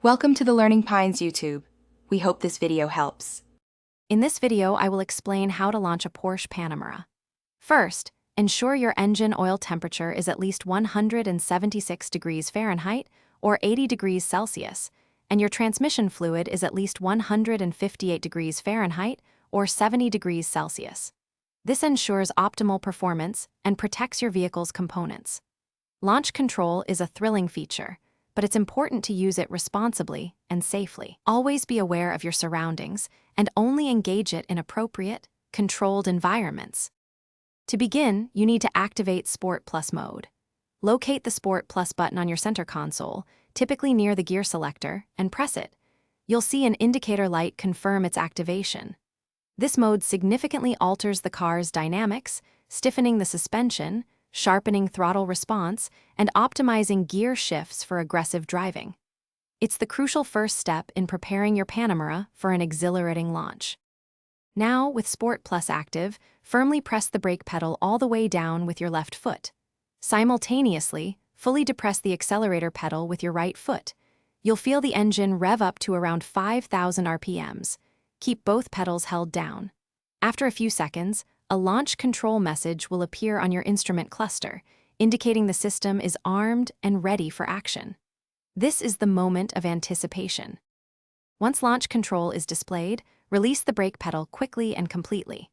Welcome to the Learning Pines YouTube. We hope this video helps. In this video, I will explain how to launch a Porsche Panamera. First, ensure your engine oil temperature is at least 176 degrees Fahrenheit or 80 degrees Celsius, and your transmission fluid is at least 158 degrees Fahrenheit or 70 degrees Celsius. This ensures optimal performance and protects your vehicle's components. Launch control is a thrilling feature, but it's important to use it responsibly and safely. Always be aware of your surroundings and only engage it in appropriate, controlled environments. To begin, you need to activate Sport Plus mode. Locate the Sport Plus button on your center console, typically near the gear selector, and press it. You'll see an indicator light confirm its activation. This mode significantly alters the car's dynamics, stiffening the suspension, sharpening throttle response, and optimizing gear shifts for aggressive driving. It's the crucial first step in preparing your Panamera for an exhilarating launch. Now, with Sport Plus active, firmly press the brake pedal all the way down with your left foot. Simultaneously, fully depress the accelerator pedal with your right foot. You'll feel the engine rev up to around 5,000 RPMs. Keep both pedals held down. After a few seconds, a launch control message will appear on your instrument cluster, indicating the system is armed and ready for action. This is the moment of anticipation. Once launch control is displayed, release the brake pedal quickly and completely.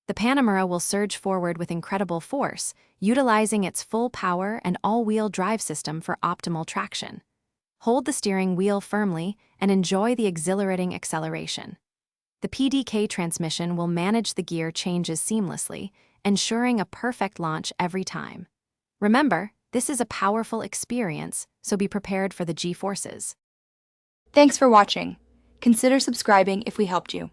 The Panamera will surge forward with incredible force, utilizing its full power and all-wheel drive system for optimal traction. Hold the steering wheel firmly and enjoy the exhilarating acceleration. The PDK transmission will manage the gear changes seamlessly, ensuring a perfect launch every time. Remember, this is a powerful experience, so be prepared for the G-forces. Thanks for watching. Consider subscribing if we helped you.